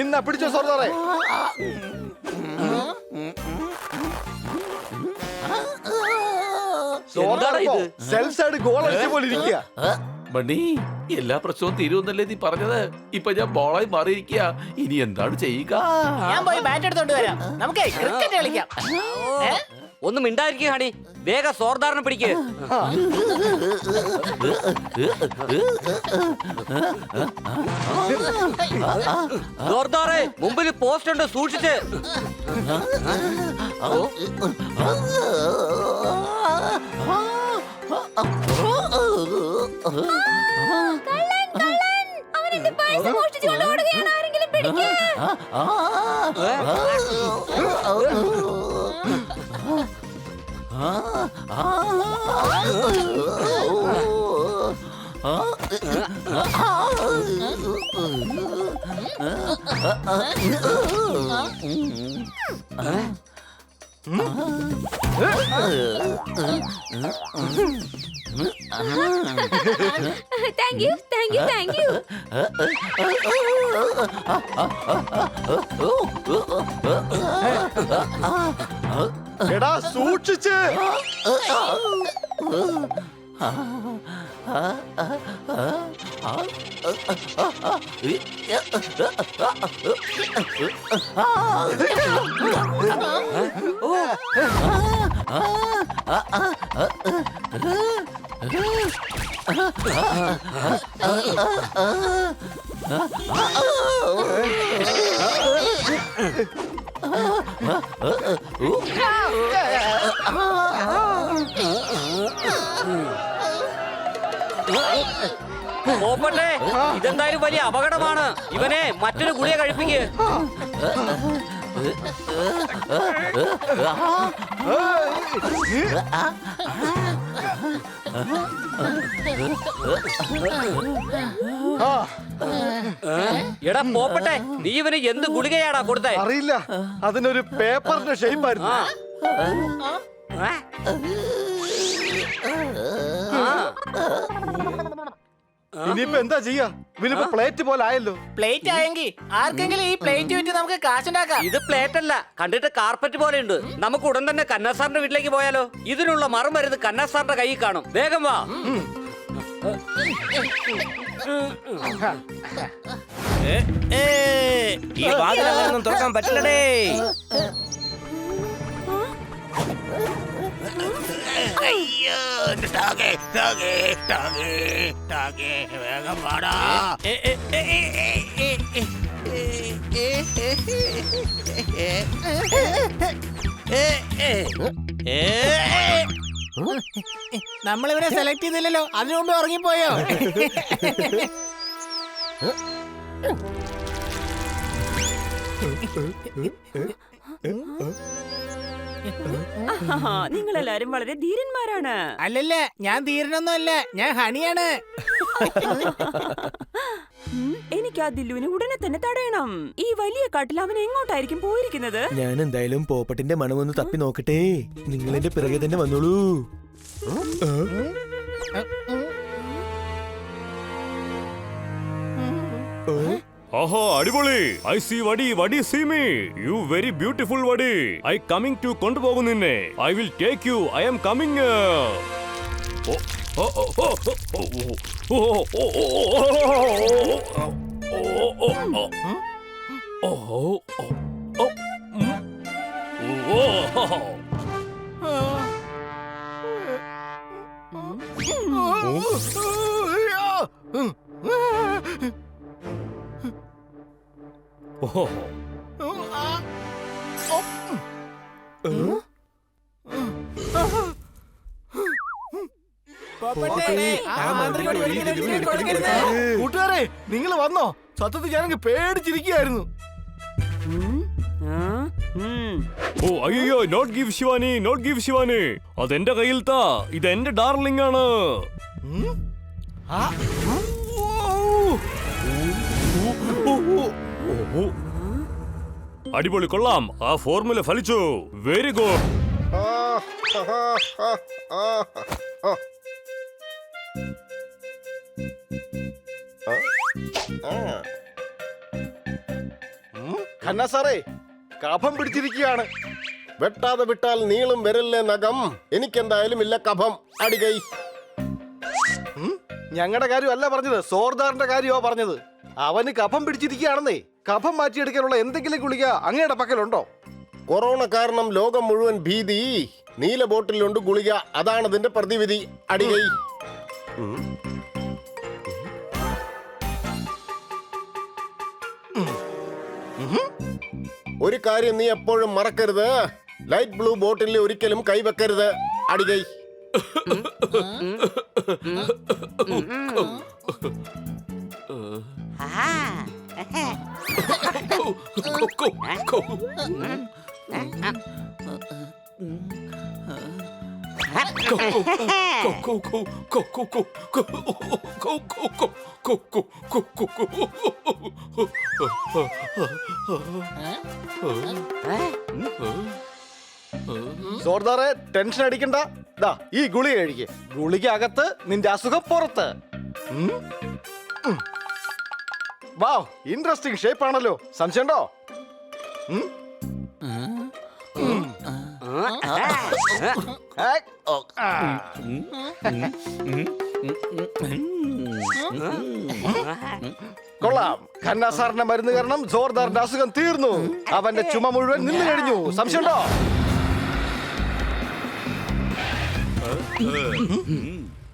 ഇന്ന പിടിച്ചോ സർദാറേ. Self side goal അടിച്ച പോലെ ഇരിക്കുക. മണി, എല്ലാ പ്രശ്നവും തീരുമെന്നല്ലേ നീ പറഞ്ഞത്? ഇപ്പൊ ഞാൻ ബോളായി മാറിയിരിക്കുക. ഇനി എന്താണ് ചെയ്യുക? ഞാൻ പോയി ബാറ്റ് എടുത്തോണ്ട് വരാം. നമുക്ക് ക്രിക്കറ്റ് കളിക്കാം. ഒന്നും മിണ്ടായിരിക്കുക ഹണി, വേഗം സോർദാറിനെ പിടിക്ക്. സോർദാറെ, മുമ്പിൽ പോസ്റ്റ് ഉണ്ട്, സൂക്ഷിച്ച്. Thank you, thank you, thank you. എടാ സൂക്ഷിച്ച്. പോപ്പട്ടെ, ഇതെന്തായാലും വലിയ അപകടമാണ്. ഇവനെ മറ്റൊരു ഗുളിക കഴിപ്പിക്ക്. എടാ പോപ്പട്ടെ, നീ ഇവന് എന്ത് ഗുളികയാടാ കൊടുത്തേ? അറിയില്ല, അതിനൊരു പേപ്പറിന്റെ ഷേപ്പായിരുന്നു. ഇനിയിപ്പോ എന്താ ചെയ്യാ? ഇവനിപ്പോ പ്ലേറ്റ് പോലെ ആയല്ലോ. പ്ലേറ്റ് ആയെങ്കിൽ ആർക്കെങ്കിലും ഈ പ്ലേറ്റ് വിറ്റ് നമുക്ക് കാശുണ്ടാക്കാം. ഇത് പ്ലേറ്റ് അല്ല, കണ്ടിട്ട് കാർപ്പറ്റ് പോലെ ഉണ്ട്. നമുക്ക് ഉടൻ തന്നെ കന്നാസാറിന്റെ വീട്ടിലേക്ക് പോയാലോ? ഇതിനുള്ള മറുമരുന്ന് കന്നാസാറിന്റെ കയ്യിൽ കാണും. വേഗം വാ. ഈ വാതിലൊന്നും തുറക്കാൻ പറ്റില്ലടേ. അയ്യോ, വേഗം പാടാ. നമ്മളിവിടെ സെലക്ട് ചെയ്തില്ലല്ലോ, അതിനു മുമ്പ് ഉറങ്ങിപ്പോയോ? നിങ്ങളെല്ലാരും വളരെ ധീരന്മാരാണ്. അല്ലല്ല, ഞാൻ ധീരനൊന്നും അല്ല, ഞാൻ ഹണിയാണ്. എനിക്ക് ആ ദില്ലുവിനെ ഉടനെ തന്നെ തടയണം. ഈ വലിയ കാട്ടിൽ അവൻ എങ്ങോട്ടായിരിക്കും പോയിരിക്കുന്നത്? ഞാൻ എന്തായാലും പോപ്പട്ടിന്റെ മണമൊന്ന് തപ്പി നോക്കട്ടെ. നിങ്ങൾ എന്റെ പിറകെ തന്നെ വന്നോളൂ. ആഹാ, അടിപൊളി. ഐ സീ വടി, വടി see me. You very beautiful വടി. ഐ കമ്മിങ് ടു കൊണ്ടുപോകും നിന്നെ. I will take you. I am coming. കൂട്ടുകാരെ, നിങ്ങൾ വന്നോ? സത്യത്തിൽ ഞാനങ്ങ് പേടിച്ചിരിക്കുകയായിരുന്നു. ഓ അയ്യോ, not give Shivani, not give Shivani. അതെന്റെ കയ്യിൽ താ. ഇതെന്റെ ഡാർലിംഗ് ആണ്. അടിപൊളി, കൊള്ളാം. ആ ഫോർമുല ഫലിച്ചു. Very good. ഖന്ന സാറേ, കഫം പിടിച്ചിരിക്കുകയാണ്. വെട്ടാതെ വിട്ടാൽ നീളും വരല്ലേ നഖം. എനിക്കെന്തായാലും ഇല്ല കഫം. അടികൈ. ഞങ്ങളുടെ കാര്യമല്ല പറഞ്ഞത്, സോർദാറിന്റെ കാര്യമാ പറഞ്ഞത്. അവന് കഫം പിടിച്ചിരിക്കുകയാണെന്നേ. കഫം മാറ്റിയെടുക്കാനുള്ള എന്തെങ്കിലും ഗുളിക അങ്ങയുടെ പക്കലുണ്ടോ? കൊറോണ കാരണം ലോകം മുഴുവൻ ഭീതി. നീല ബോട്ടിലുണ്ട് ഗുളിക. അതാണ് ഇതിന്റെ പ്രതിവിധി. അടികൈ. ഒരു കാര്യം നീ എപ്പോഴും മറക്കരുത്. ലൈറ്റ് ബ്ലൂ ബോട്ടിലിൽ ഒരിക്കലും കൈവെക്കരുത്. അടികൈ. സോർദാറെ, ടെൻഷൻ അടിക്കണ്ട. ദാ ഈ ഗുളിക കഴിക്ക്. ഗുളിക അകത്ത്, നിന്റെ അസുഖം പുറത്ത്. വാവ്, ഇൻട്രസ്റ്റിംഗ് ഷേപ്പ് ആണല്ലോ. സംശയമുണ്ടോ? കൊള്ളാം. ഖന്ന സാറിന്റെ മരുന്ന് കാരണം സോർദാറിന്റെ അസുഖം തീർന്നു. അവന്റെ ചുമ മുഴുവൻ നിന്ന് കഴിഞ്ഞു. സംശയമുണ്ടോ?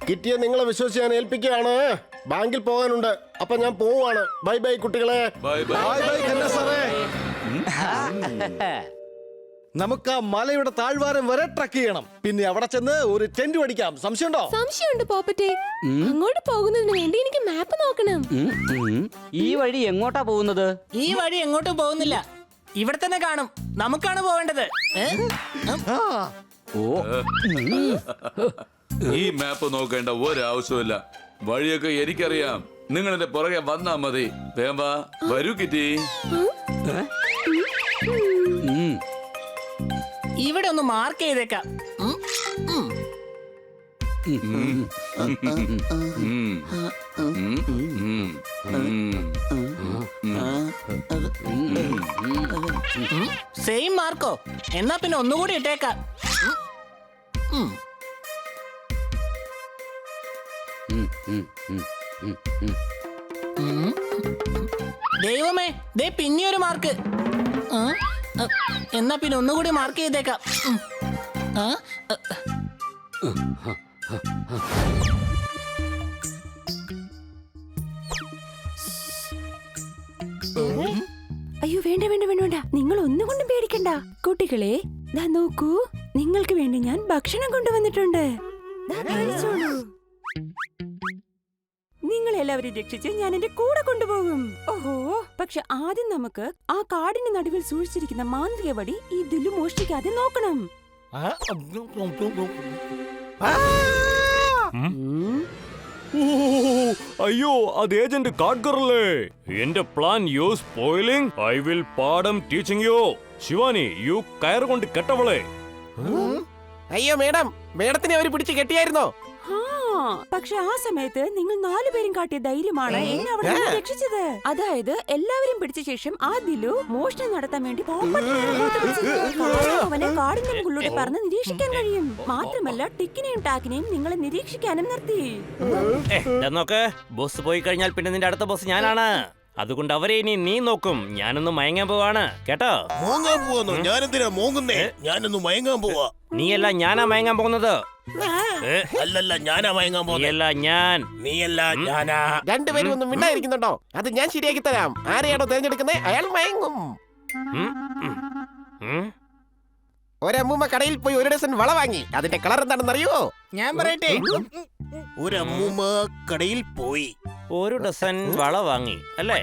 കിറ്റിയെ നിങ്ങളെ വിശ്വസിച്ച് ഞാൻ ഏൽപ്പിക്കുകയാണ്. ബാങ്കിൽ പോകാനുണ്ട്. അപ്പൊ ഞാൻ പോവാണ്. ബൈ ബൈ കുട്ടികളെ. Bye bye. Bye bye Khanna സാറേ. നമുക്ക് ആ മലയുടെ താഴ്വാരം വരെ ട്രക്ക് ചെയ്യണം. പിന്നെ അവിടെ ചെന്ന് ഒരു ടെന്റ് അടിക്കാം. സംശയമുണ്ടോ? സംശയമുണ്ട് പോപ്പറ്റെ. അങ്ങോട്ട് പോകുന്നതിന് വേണ്ടി എനിക്ക് മാപ്പ് നോക്കണം. ഈ വഴി എങ്ങോട്ടാ പോകുന്നത്? ഈ വഴി എങ്ങോട്ടും പോകുന്നില്ല, ഇവിടെ തന്നെ കാണും. നമുക്കാണ് പോവേണ്ടത്. ഈ മാപ്പ് നോക്കേണ്ട ഒരാവശ്യമില്ല. വഴിയൊക്കെ എനിക്കറിയാം. നിങ്ങൾ എന്റെ പുറകെ വന്നാ മതി. വേമ്പ വരൂ കിറ്റി. ഇവിടെ ഒന്ന് മാർക്ക് ചെയ്തേക്കാം. Same Marco? എന്നാ പിന്നെ ഒന്നുകൂടി ഇട്ടേക്കാം. ദൈവമേ, ദേ പിന്നെ ഒരു മാർക്ക്. എന്നാ പിന്നെ ഒന്നുകൂടി മാർക്ക് ചെയ്തേക്കാം. അയ്യോ, വേണ്ട വേണ്ട വേണ്ട വേണ്ട. നിങ്ങൾ ഒന്നുകൊണ്ടും പേടിക്കണ്ട കുട്ടികളെ. ദാ നോക്കൂ, നിങ്ങൾക്ക് വേണ്ടി ഞാൻ ഭക്ഷണം കൊണ്ടുവന്നിട്ടുണ്ട്. ദാ കഴിച്ചോളൂ. നിങ്ങളെല്ലാവരും രക്ഷിച്ച് ഞാൻ എന്റെ കൂടെ കൊണ്ടുപോകും. ഓഹോ, പക്ഷെ ആദ്യം നമുക്ക് ആ കാടിന്റെ നടുവിൽ സൂക്ഷിച്ചിരിക്കുന്ന മാന്ത്രിക വടി ഈ ദില്ലു മോഷ്ടിക്കാതെ നോക്കണം. അയ്യോ, അത് ഏജന്റ് കാട്കറല്ലേ. എന്റെ plan you spoiling. I will പാഠം ടീച്ചിങ് യു. ശിവാനി, യു കയറുകൊണ്ട് കെട്ടവളെ. അയ്യോ മേഡം, മേഡത്തിനെ അവര് പിടിച്ച് കെട്ടിയായിരുന്നോ? പക്ഷെ ആ സമയത്ത് നിങ്ങൾ 4 പേരും കാട്ടിയ ധൈര്യമാണ് എന്നെ അവിടെ നിന്ന് രക്ഷിച്ചത്. അതായത് എല്ലാവരും പിടിച്ച ശേഷം ആ ദിലു മോഷണം നടത്താൻ വേണ്ടി അവനെ കാടിന്റെ മുകളിലൂടെ പറഞ്ഞ് നിരീക്ഷിക്കാൻ കഴിയും. മാത്രമല്ല ടിക്കിനെയും ടാക്കിനെയും നിങ്ങളെ നിരീക്ഷിക്കാനും നിർത്തി. നോക്ക്, ബോസ് പോയി കഴിഞ്ഞാൽ പിന്നെ നിന്റെ അടുത്ത ബോസ് ഞാനാണ്. അതുകൊണ്ട് അവരെ ഇനി നീ നോക്കും. ഞാനൊന്ന് മയങ്ങാൻ പോവാണ്, കേട്ടോ? മോങ്ങാൻ പോവാന്നോ? ഞാനെന്തിനാ മോങ്ങുന്നേ? ഞാനൊന്ന് മയങ്ങാൻ പോവാ. നീയല്ല, ഞാനാ മയങ്ങാൻ പോകുന്നത്. അല്ലല്ല, ഞാനാ മയങ്ങാൻ പോകുന്നത്. നീയല്ല, ഞാൻ. നീയല്ല, ഞാനാ. രണ്ടുപേരും ഒന്നും മിണ്ടായിരിക്കുന്നുണ്ടോ? അത് ഞാൻ ശരിയാക്കി തരാം. ആരെയാണോ തിരഞ്ഞെടുക്കുന്നത് അയാൾ മയങ്ങും. ഒരമ്മൂമ്മ കടയിൽ പോയി 1 ഡസൻ വള വാങ്ങി. അതിന്റെ കളർ എന്താണെന്ന് അറിയോ? ഞാൻ പറയട്ടെ. ഒരമ്മൂമ്മ കടയിൽ പോയി 1 ഡസൻ വള വാങ്ങി, അല്ലേ?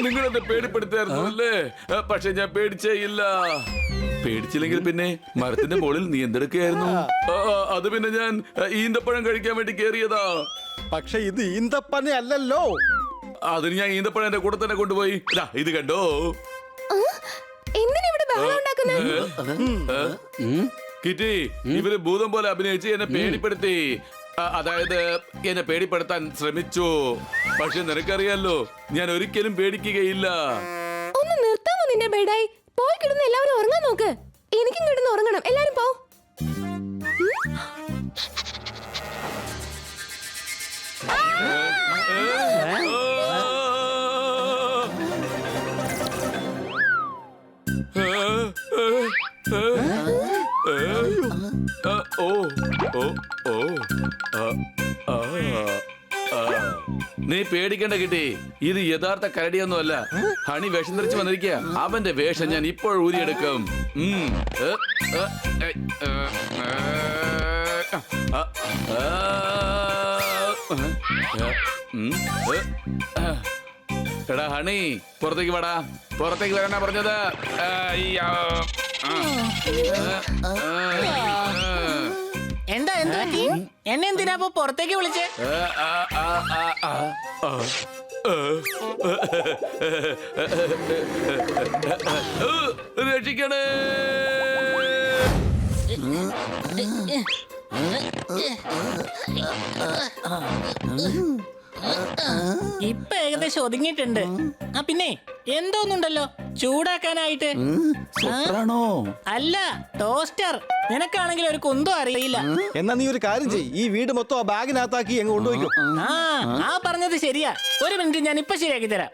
നിങ്ങൾ എന്നെ പേടിപ്പെടുത്തായിരുന്നു അല്ലേ? പക്ഷെ ഞാൻ പേടിച്ചേ ഇല്ല. പേടിച്ചില്ലെങ്കിൽ പിന്നെ മരത്തിന്റെ മുകളിൽ നീ എന്തെടുക്കുകയായിരുന്നു? അത് പിന്നെ ഞാൻ ഈന്തപ്പഴം കഴിക്കാൻ വേണ്ടി കേറിയതാ. പക്ഷെ ഇത് ഈന്തപ്പന അല്ലല്ലോ. അതിന് ഞാൻ ഈന്തപ്പഴം എന്റെ കൂടെ തന്നെ കൊണ്ടുപോയി. ദാ, ഇത് കണ്ടോ? എന്തിനാ ഇവിടെ ബഹളം ഉണ്ടാക്കുന്നത്? കിറ്റി, ഇവര് ഭൂതം പോലെ അഭിനയിച്ച് എന്നെ പേടിപ്പെടുത്തി. അതായത് എന്നെ പേടിപ്പെടുത്താൻ ശ്രമിച്ചു. പക്ഷെ നിനക്കറിയാലോ, ഞാൻ ഒരിക്കലും പേടിക്കുകയില്ല. ഒന്ന് നിർത്താമോ നിന്റെ ബെഡായി? പോയി കിടന്ന് എല്ലാവരും ഉറങ്ങാൻ നോക്ക്. എനിക്കും കിടന്ന് ഉറങ്ങണം. എല്ലാരും പോ. നീ പേടിക്കണ്ട കിട്ടി, ഇത് യഥാർത്ഥ കരടിയൊന്നുമല്ല. ഹണി വേഷം ധരിച്ച് വന്നിരിക്കുക. അവന്റെ വേഷം ഞാൻ ഇപ്പോൾ ഊരിയെടുക്കും. എടാ ഹണി, പുറത്തേക്ക് വാടാ. പുറത്തേക്ക് വരാനാ പറഞ്ഞത്. എന്താ എന്നെ എന്തിനാ പുറത്തേക്ക് വിളിച്ചേ? രക്ഷിക്കണേ. ഇപ്പൊ ഏകദേശം ഒതുങ്ങിയിട്ടുണ്ട്. ആ പിന്നെ എന്തോന്നുണ്ടല്ലോ ചൂടാക്കാനായിട്ട്. അല്ല, ടോസ്റ്റർ. നിനക്കാണെങ്കിൽ ഒരു കുന്തം അറിയില്ല. എന്നാ നീ ഒരു കാര്യം ചെയ്യ്, ഈ വീട് മൊത്തം ആ ബാഗിനകത്താക്കി അങ്ങ് കൊണ്ടുപോയിക്കോ. ആ പറഞ്ഞത് ശരിയാ. ഒരു മിനിറ്റ്, ഞാൻ ഇപ്പൊ ശരിയാക്കി തരാം.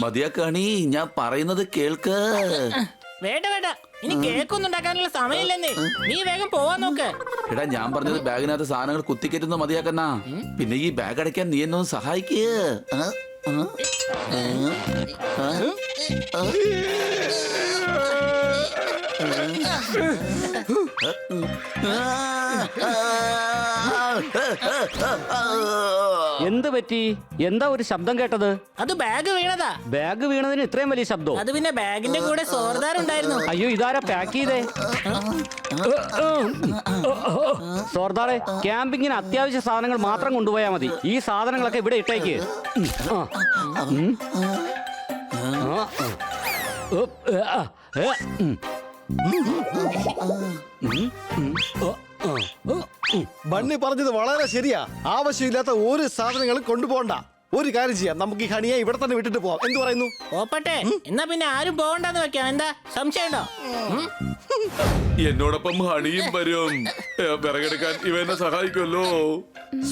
മതിയാക്കാണി, ഞാൻ പറയുന്നത് കേൾക്ക്. വേണ്ട വേണ്ട, ഇനി കേക്കൊന്നും ഉണ്ടാക്കാനുള്ള സമയമില്ലെന്നേ. നീ വേഗം പോവാൻ നോക്ക്. എടാ, ഞാൻ പറഞ്ഞത് ബാഗിനകത്ത് സാധനങ്ങൾ കുത്തിക്കറ്റുന്ന മതിയാക്കന്നാ. പിന്നെ ഈ ബാഗ് അടയ്ക്കാൻ നീ എന്നെ ഒന്ന് സഹായിക്ക്. എന്ത് പറ്റി? എന്താ ഒരു ശബ്ദം കേട്ടത്? അത് ബാഗ് വീണതാ. ബാഗ് വീണതിന് ഇത്രയും വലിയ ശബ്ദം? അത് പിന്നെ ബാഗിന്റെ കൂടെ സോർദാറുണ്ടായിരുന്നു. അയ്യോ, ഇതാരാ പാക്ക് ചെയ്തേ? സോർദാറെ, ക്യാമ്പിങ്ങിന് അത്യാവശ്യ സാധനങ്ങൾ മാത്രം കൊണ്ടുപോയാൽ മതി. ഈ സാധനങ്ങളൊക്കെ ഇവിടെ ഇട്ടേക്ക്. ബണ്ണി പറഞ്ഞത് വളരെ ശരിയാ. ആവശ്യമില്ലാത്ത ഒരു സാധനങ്ങളും കൊണ്ടുപോകണ്ട. ഒരു കാര്യം ചെയ്യാം, നമുക്ക് ഈ ഹണിയെ ഇവിടെ തന്നെ വിട്ടിട്ട് പോവാം. എന്ത് പറയുന്നു? ഓപ്പട്ടെ, എന്നാ പിന്നെ ആരും പോകണ്ടെന്ന് വെക്കാം. എന്താ സംശയമുണ്ടോ? എന്നോടൊപ്പം ഹണിയും വരും. വിറകെടുക്കാൻ ഇവ എന്നെ സഹായിക്കുമല്ലോ.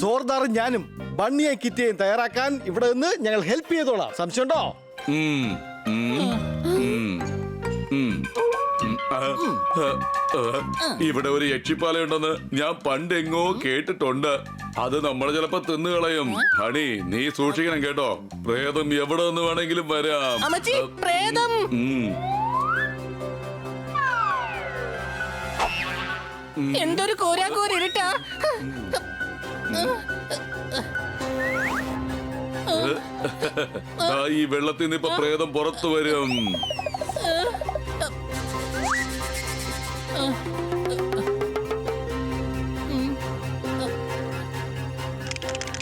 സോർദാറും ഞാനും ബണ്ണിയെ കിറ്റിയെയും തയ്യാറാക്കാൻ ഇവിടെ നിന്ന് ഞങ്ങൾ ഹെൽപ്പ് ചെയ്തോളാം. സംശയമുണ്ടോ? ഇവിടെ ഒരു യക്ഷിപ്പാലയുണ്ടെന്ന് ഞാൻ പണ്ടെങ്ങോ കേട്ടിട്ടുണ്ട്. അത് നമ്മളെ ചിലപ്പോ തിന്നുകളയും. ഹണി, നീ സൂക്ഷിക്കണം കേട്ടോ. പ്രേതം എവിടെ നിന്ന് വേണമെങ്കിലും വരാം. അമ്മച്ചി, പ്രേതം. എന്തൊരു കോരാക്കോരിട്ടാ. ഈ വെള്ളത്തിൽ നിന്ന് ഇപ്പൊ പ്രേതം പുറത്തു വരും.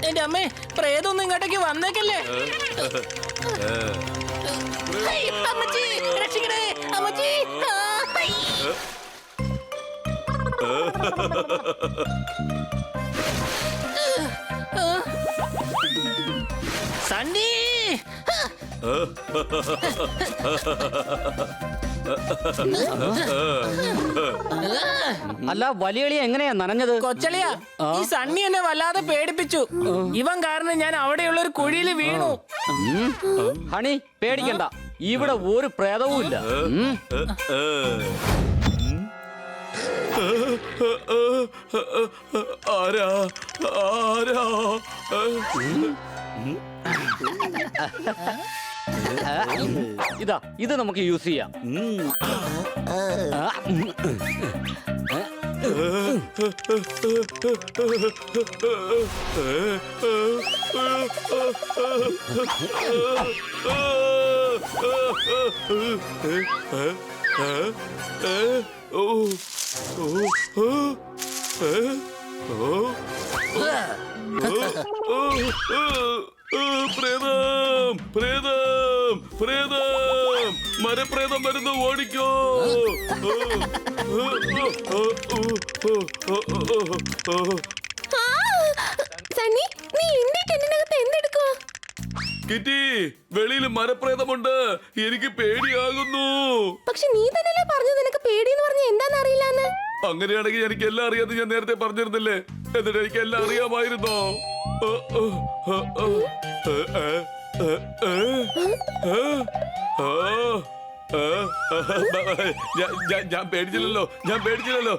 എന്റെ അമ്മേ, പ്രേതൊന്നും ഇങ്ങോട്ടേക്ക് വന്നേക്കല്ലേ. അമ്മച്ചി, രക്ഷിക്കണേ അമ്മച്ചി. സണ്ണി, അല്ല, വലിയ എങ്ങനെയാ നനഞ്ഞത്? കൊച്ചളിയാ, ഈ സണ്ണി എന്നെ വല്ലാതെ പേടിപ്പിച്ചു. ഇവൻ കാരണം ഞാൻ അവിടെയുള്ള ഒരു കുഴിയിൽ വീണു. ഹണി, പേടിക്കണ്ട, ഇവിടെ ഒരു പ്രേതവും ഇല്ല. ആരാ ആരാ? ഇതാ, ഇത് നമുക്ക് യൂസ് ചെയ്യാം. പ്രേതം പ്രേതം പ്രേതം മരപ്രേതം വരുന്നു, ഓടിക്കോ. സണ്ണി, നീ എന്റെ ടെന്റിനകത്ത് എന്തെടുക്കുവാ? കിറ്റി, വെളിയിൽ മരപ്രേതമുണ്ട്, എനിക്ക് പേടിയാകുന്നു. പക്ഷെ നീ തന്നെയല്ലേ പറഞ്ഞു നിനക്ക് പേടിയെന്ന് പറഞ്ഞ എന്താന്ന് അറിയില്ലാന്ന്. അങ്ങനെയാണെങ്കിൽ എനിക്ക് എല്ലാം അറിയാമെന്ന് ഞാൻ നേരത്തെ പറഞ്ഞിരുന്നില്ലേ? എന്നിട്ട് എനിക്ക് എല്ലാം അറിയാമായിരുന്നോ? ഞാൻ പേടിച്ചില്ലല്ലോ, ഞാൻ പേടിച്ചില്ലല്ലോ.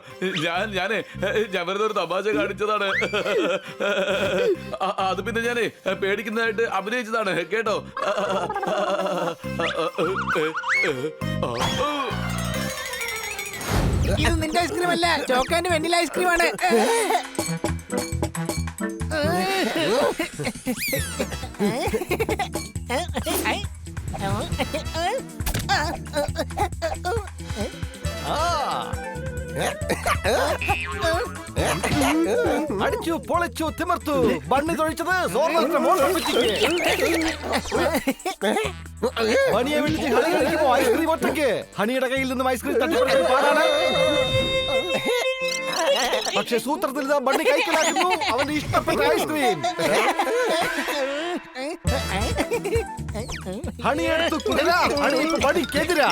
ഞാൻ വെറുതെ ഒരു തമാശ കാണിച്ചതാണ്. അത് പിന്നെ ഞാനേ പേടിക്കുന്നതായിട്ട് അഭിനയിച്ചതാണ് കേട്ടോ. ഇത് നിന്റെ ഐസ്ക്രീം അല്ല, ചോക്കാന്റെ വെണ്ണില ഐസ്ക്രീം ആണ്. അടിച്ചു പൊളിച്ചു തിമർത്തു, ബണ്ണി തൊഴിച്ചത് സോർദാറിന്റെ മോട്ടം കുറ്റിക്ക്. ഹണിയെ വിളിച്ച് കളി കളിക്കുമ്പോ ഐസ്ക്രീം ഒറ്റയ്ക്ക്. ഹണിയുടെ കയ്യിൽ നിന്നും ഐസ്ക്രീം തട്ടിപ്പറിക്കാൻ പാടാണ്. പക്ഷെ സൂത്രത്തിൽ ഇതാ ബണ്ണി കൈക്കലാക്കുന്നു അവന്റെ ഇഷ്ടപ്പെട്ട ഐസ്ക്രീം. ഹണിയെടുത്ത് കുതിര, ഹണി ഇപ്പൊ ബണ്ണിക്കെതിരാ.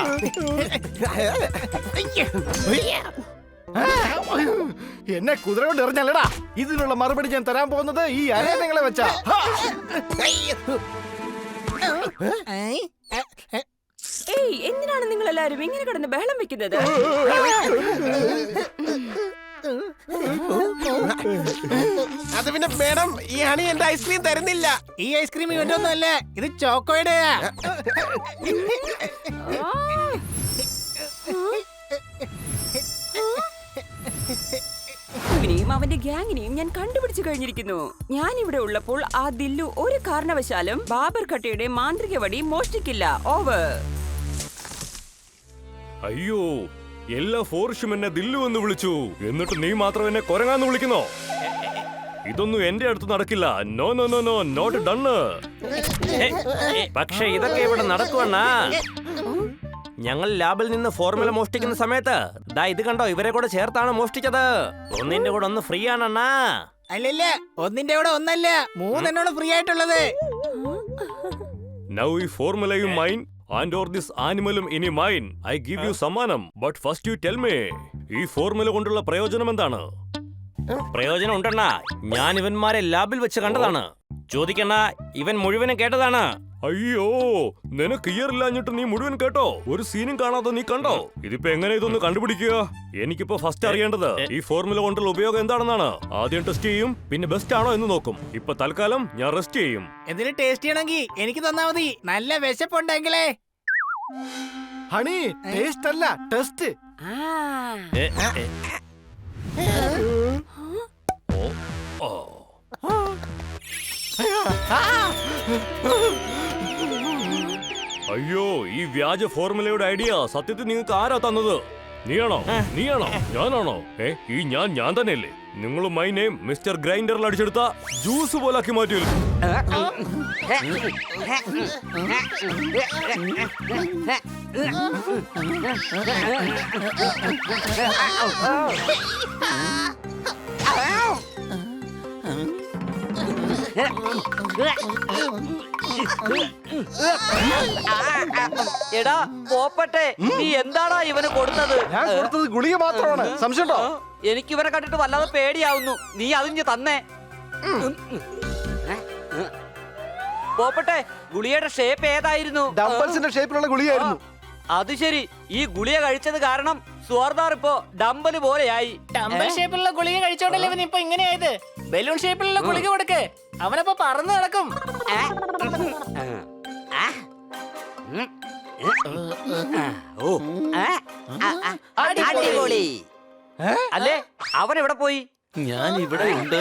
എന്നെ കുതിര കൊണ്ട് എറിഞ്ഞല്ലടാ. ഇതിനുള്ള മറുപടി ഞാൻ തരാൻ പോകുന്നത് ഈ അരേനങ്ങളെ വെച്ചാ. ഏയ്, എന്തിനാണ് നിങ്ങൾ എല്ലാരും ഇങ്ങനെ കിടന്ന് ബഹളം വെക്കുന്നത്? അത് പിന്നെ മേഡം, ഈ ഹണി എന്റെ ഐസ്ക്രീം തരുന്നില്ല. ഈ ഐസ്ക്രീം ഇവന്റെ ഒന്നും അല്ല, ഇത് ചോക്കോയുടെയാ. ഇവനെയും അവന്റെ ഗ്യാങ്ങിനെയും ഞാൻ കണ്ടുപിടിച്ചു കഴിഞ്ഞിരിക്കുന്നു. ഞാൻ ഇവിടെ ഉള്ളപ്പോൾ ആ ദില്ലു ഒരു കാരണവശാലും ബാബർ കട്ടയുടെ മാന്ത്രിക വടി മോഷ്ടിക്കില്ല. ഓവർ. അയ്യോ, എല്ലാ ഫോർഷും എന്നെ ദില്ലു എന്ന് വിളിച്ചു. എന്നിട്ട് നീ മാത്രം എന്നെ കൊരങ്ങാന്ന് വിളിക്കുന്നോ? ഇതൊന്നും എന്റെ അടുത്ത് നടക്കില്ല. No no no no, not done. പക്ഷെ ഇതൊക്കെ ഇവിടെ നടക്കുവണ്ണാ. ഞങ്ങൾ ലാബിൽ നിന്ന് ഫോർമുല മോഷ്ടിക്കുന്ന സമയത്ത് ദാ ഇത് കണ്ടോ, ഇവരെ കൂടെ ചേർത്താണ് മോഷ്ടിച്ചത്. ഒന്നിന്റെ കൂടെ ഒന്ന് ഫ്രീ ആണണ്ണാ. അല്ലല്ല, ഒന്നിന്റെ കൂടെ ഒന്നല്ല, മൂന്നെണ്ണോട് ഫ്രീ ആയിട്ടുള്ളത്. നൗ ഈ ഫോർമുലയും mine and or this animalum ഇനി മൈൻ. I give you സമ്മാനം. But first you tell me, ഈ ഫോർമുല കൊണ്ടുള്ള പ്രയോജനം എന്താണ്? പ്രയോജനം ഉണ്ടെണ്ണാ. ഞാൻ ഇവന്മാരെ ലാബിൽ വെച്ച് കണ്ടതാണ്. ചോദിക്കണ്ണ, ഇവൻ മുഴുവനും കേട്ടതാണ്. അയ്യോ, നിനക്ക് ഇയറില്ലാഞ്ഞിട്ട് നീ മുഴുവൻ കേട്ടോ? ഒരു സീനും കാണാതെ നീ കണ്ടോ? ഇതിപ്പോ എങ്ങനെ ഇതൊന്ന് കണ്ടുപിടിക്കുക? എനിക്കിപ്പോ ഫസ്റ്റ് അറിയേണ്ടത് ഈ ഫോർമുല കൊണ്ടുള്ള ഉപയോഗം എന്താണെന്നാണ്. ആദ്യം ടെസ്റ്റ് ചെയ്യും, പിന്നെ ബെസ്റ്റ് ആണോ എന്ന് നോക്കും. ഇപ്പൊ തൽക്കാലം ഞാൻ റെസ്റ്റ് ചെയ്യും. എന്തിനു ടേസ്റ്റ് ചെയ്യണമെങ്കിൽ എനിക്ക് തന്നാ മതി. നല്ല വിശപ്പുണ്ടെങ്കിലേ. ഹണി ടേസ്റ്റ് അല്ല, ടെസ്റ്റ്. അയ്യോ, ഈ വ്യാജ ഫോർമുലയുടെ ഐഡിയ സത്യത്തിൽ നിങ്ങൾക്ക് ആരാ തന്നത്? നീയാണോ? ഞാനാണോ? ഈ ഞാൻ തന്നെയല്ലേ? നിങ്ങൾ മൈ നെയിം മിസ്റ്റർ ഗ്രൈൻഡറിൽ അടിച്ചെടുത്ത ജ്യൂസ് പോലാക്കി മാറ്റിയല്ലോ. എടാ പോപ്പട്ടെ, നീ എന്താടാ ഇവന് കൊടുത്തത്? ഞാൻ കൊടുത്തത് ഗുളിക മാത്രമാണ്. സംശയമുണ്ടോ? എനിക്ക് ഇവനെ കണ്ടിട്ട് വല്ലാതെ പേടിയാവുന്നു. നീ അതിഞ്ഞ് തന്നേ. പോപ്പട്ടെ, ഗുളിയുടെ ഷേപ്പ് ഏതായിരുന്നു? ഡംബൽസിന്റെ ഷേപ്പിലുള്ള ഗുളിയായിരുന്നു. അത് ശരി, ഈ ഗുളിക കഴിച്ചത് കാരണം സ്വർദാർ ഇപ്പോ ഡംബല് പോലെയായി. ടമ്പൽ ഷേപ്പിലുള്ള ഗുളിക കഴിച്ചോണ്ടല്ലേ ഇവൻ ഇപ്പൊ ഇങ്ങനെയായത്. ബലൂൺ ഷേപ്പിലുള്ള ഗുളിക കൊടുക്ക്, അവനപ്പോ പറന്ന് നടക്കും. അടിപൊളി. അല്ലേ, അവൻ എവിടെ പോയി? ഞാൻ ഇവിടെ ഉണ്ട്.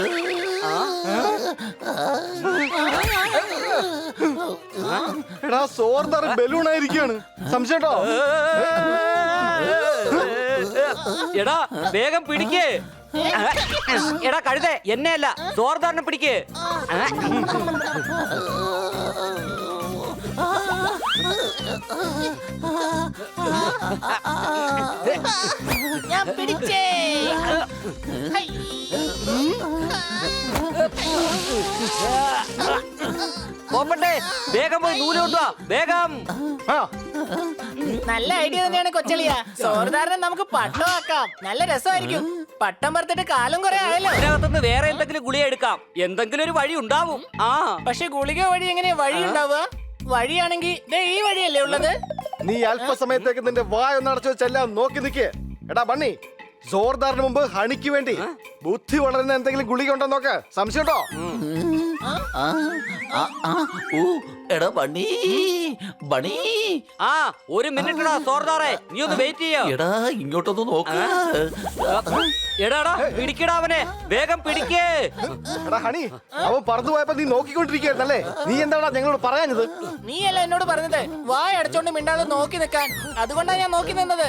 എടാ സോർദാർ ബലൂൺ ആയിരിക്കാണ്. സംശയമുണ്ടോ? എടാ വേഗം പിടിക്ക്. എടാ കഴുതേ, എന്നെയല്ല സോർദാറിനെ പിടിക്ക്. ഞാൻ പിടിച്ചേ. പോപ്പട്ടെ, വേഗം പോയി നൂല് കൊണ്ടുവാ, വേഗം. നല്ല ഐഡിയ തന്നെയാണ് കൊച്ചളിയ. സോർദാറിനെ നമുക്ക് പട്ടമാക്കാം. നല്ല രസമായിരിക്കും. പട്ടം പറത്തിട്ട് കാലം കുറെ ആയല്ലോ. ഇതിനകത്തുനിന്ന് വേറെ എന്തെങ്കിലും ഗുളിക എടുക്കാം. എന്തെങ്കിലും ഒരു വഴി ഉണ്ടാവും. ആ പക്ഷെ ഗുളിക വഴി എങ്ങനെയാ വഴി ഉണ്ടാവുക? വഴിയാണെങ്കിൽ ദേ ഈ വഴിയല്ലേ ഉള്ളത്? നീ അല്പസമയത്തേക്ക് നിന്റെ വായൊന്ന് അടച്ചു വെച്ചെല്ലാം നോക്കി നിൽക്കേ. എടാ ബണ്ണി, സോർദാറിന് മുമ്പ് ഹണിക്ക് വേണ്ടി ബുദ്ധി വളരുന്ന എന്തെങ്കിലും ഗുളിക ഉണ്ടോ നോക്ക്. സംശയം ഉണ്ടോ? എടാ ബണ്ണി ബണി, ആ ഒരു മിനിറ്റ് സോർദാറെ, നീ ഒന്ന് വെയിറ്റ് ചെയ്യോ. എടാ ഇങ്ങോട്ടൊന്ന് നോക്ക്. എടാടാ പിടിക്കടാ അവനെ, വേഗം പിടിക്കേ. എടാ ഹണി, അവൻ പറന്നു പോയപ്പോ നീ നോക്കിക്കൊണ്ടിരിക്കുകയായിരുന്നല്ലേ? നീ എന്താടാ ഞങ്ങളോട് പറയാഞ്ഞത്? നീയല്ല എന്നോട് പറഞ്ഞത് വായ അടച്ചോണ്ട് മിണ്ടാതെ നോക്കി നിൽക്കാൻ. അതുകൊണ്ടാണ് ഞാൻ നോക്കി നിന്നത്.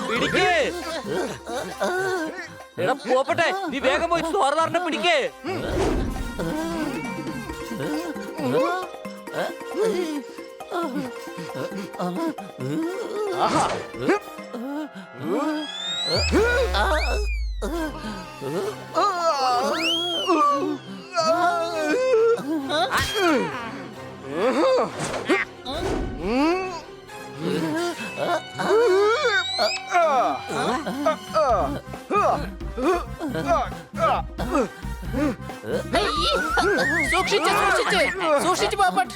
പിടിക്കേ. എടാ പോപ്പട്ടെ, നീ വേഗം പോയി സോർദാറിനെ പിടിക്കേ. സൂക്ഷിച്ച് സൂക്ഷിച്ച് സൂക്ഷിച്ച് പോപ്പട്ട്.